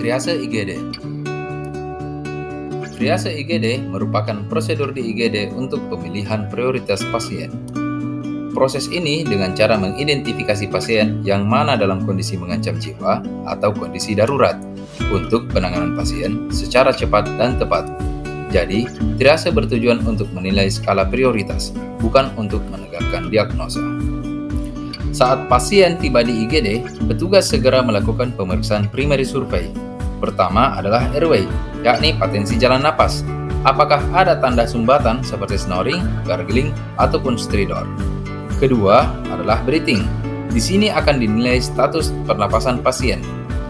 Triase IGD. Triase IGD merupakan prosedur di IGD untuk pemilihan prioritas pasien. Proses ini dengan cara mengidentifikasi pasien yang mana dalam kondisi mengancam jiwa atau kondisi darurat untuk penanganan pasien secara cepat dan tepat. Jadi, triase bertujuan untuk menilai skala prioritas, bukan untuk menegakkan diagnosa. Saat pasien tiba di IGD, petugas segera melakukan pemeriksaan primary survey. Pertama adalah airway, yakni patensi jalan napas. Apakah ada tanda sumbatan seperti snoring, gargling, ataupun stridor. Kedua adalah breathing. Di sini akan dinilai status pernapasan pasien.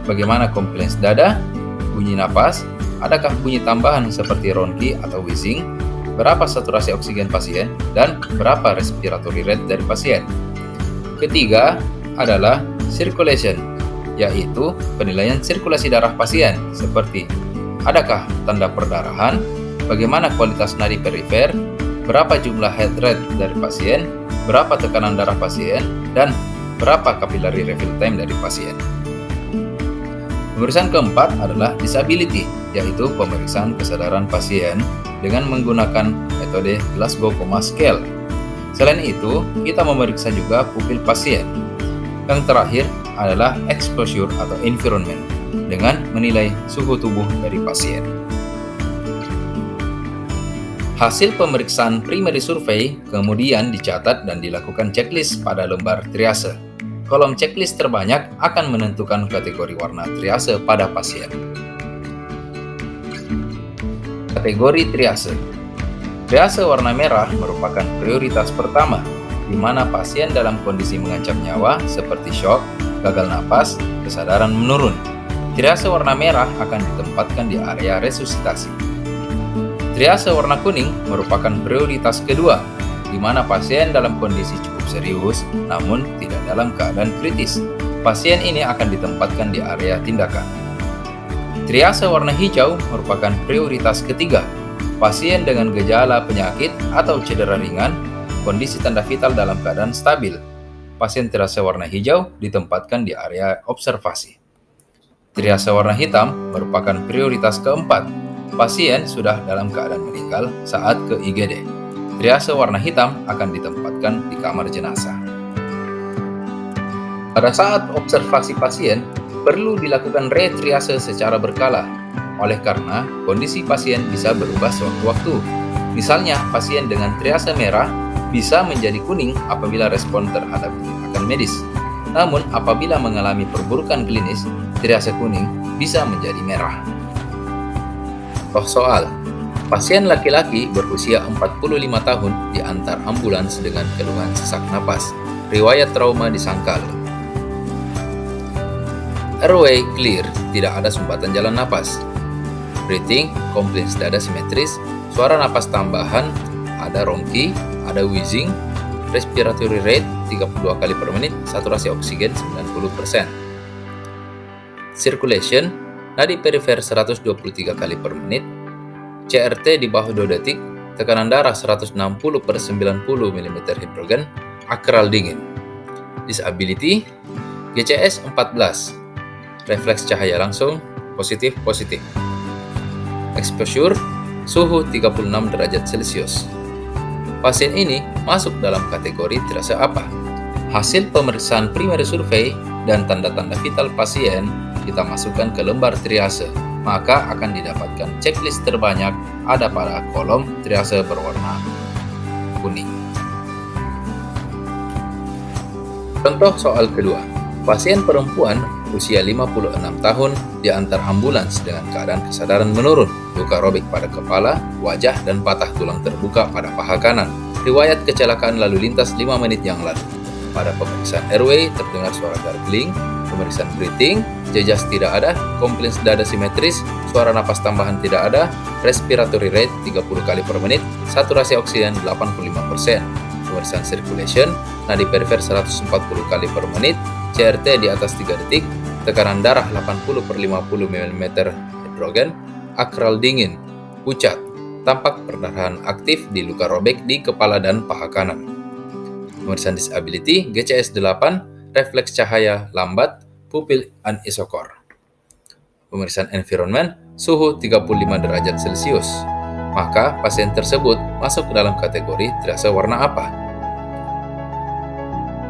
Bagaimana komplains dada, bunyi napas, adakah bunyi tambahan seperti ronki atau wheezing, berapa saturasi oksigen pasien, dan berapa respiratory rate dari pasien. Ketiga adalah circulation, yaitu penilaian sirkulasi darah pasien seperti adakah tanda perdarahan, bagaimana kualitas nadi perifer, berapa jumlah heart rate dari pasien, berapa tekanan darah pasien, dan berapa capillary refill time dari pasien. Pemeriksaan keempat adalah disability, yaitu pemeriksaan kesadaran pasien dengan menggunakan metode Glasgow Coma Scale. Selain itu, kita memeriksa juga pupil pasien. Yang terakhir adalah exposure atau environment dengan menilai suhu tubuh dari pasien. Hasil pemeriksaan primary survey kemudian dicatat dan dilakukan checklist pada lembar triase. Kolom checklist terbanyak akan menentukan kategori warna triase pada pasien. Kategori triase. Triase warna merah merupakan prioritas pertama, di mana pasien dalam kondisi mengancam nyawa seperti shock, gagal napas, kesadaran menurun. Triase warna merah akan ditempatkan di area resusitasi. Triase warna kuning merupakan prioritas kedua, di mana pasien dalam kondisi cukup serius namun tidak dalam keadaan kritis. Pasien ini akan ditempatkan di area tindakan. Triase warna hijau merupakan prioritas ketiga. Pasien dengan gejala penyakit atau cedera ringan, kondisi tanda vital dalam keadaan stabil. Pasien triase warna hijau ditempatkan di area observasi. Triase warna hitam merupakan prioritas keempat. Pasien sudah dalam keadaan meninggal saat ke IGD. Triase warna hitam akan ditempatkan di kamar jenazah. Pada saat observasi pasien, perlu dilakukan retriase secara berkala. Oleh karena kondisi pasien bisa berubah sewaktu-waktu. Misalnya, pasien dengan triase merah bisa menjadi kuning apabila respon terhadap tindakan medis. Namun, apabila mengalami perburukan klinis, triase kuning bisa menjadi merah. Contoh soal, pasien laki-laki berusia 45 tahun diantar ambulans dengan keluhan sesak napas. Riwayat trauma di sangkal. Airway clear, tidak ada sumbatan jalan napas. Breathing, komplains dada simetris, suara napas tambahan, ada ronki, ada wheezing, respiratory rate 32 kali per menit, saturasi oksigen 90%. Circulation, nadi perifer 123 kali per menit, CRT di bawah 2 detik, tekanan darah 160 per 90 mm hidrogen, akral dingin. Disability, GCS 14, refleks cahaya langsung, positif-positif. Exposure, suhu 36 derajat Celcius. Pasien ini masuk dalam kategori triase apa? Hasil pemeriksaan primary survey dan tanda-tanda vital pasien kita masukkan ke lembar triase, maka akan didapatkan checklist terbanyak ada pada kolom triase berwarna kuning. Contoh soal kedua, pasien perempuan usia 56 tahun diantar ambulans dengan keadaan kesadaran menurun, luka robek pada kepala, wajah, dan patah tulang terbuka pada paha kanan. Riwayat kecelakaan lalu lintas 5 menit yang lalu. Pada pemeriksaan airway terdengar suara gargling, pemeriksaan breathing, jejas tidak ada, komplains dada simetris, suara napas tambahan tidak ada, respiratory rate 30 kali per menit, saturasi oksigen 85%, pemeriksaan circulation, nadi perifer 140 kali per menit, CRT di atas 3 detik, tekanan darah 80 per 50 mm hidrogen, akral dingin, pucat, tampak perdarahan aktif di luka robek di kepala dan paha kanan. Pemeriksaan disability, GCS 8, refleks cahaya lambat, pupil anisokor. pemeriksaan environment, suhu 35 derajat Celcius. Maka pasien tersebut masuk ke dalam kategori triase warna apa?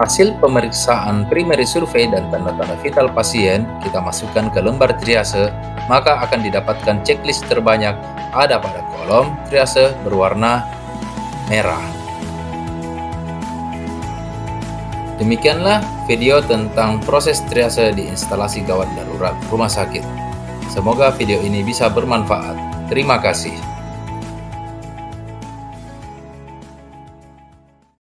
Hasil pemeriksaan primary survei dan tanda-tanda vital pasien kita masukkan ke lembar triase, maka akan didapatkan checklist terbanyak ada pada kolom triase berwarna merah. Demikianlah video tentang proses triase di instalasi gawat darurat rumah sakit. Semoga video ini bisa bermanfaat. Terima kasih.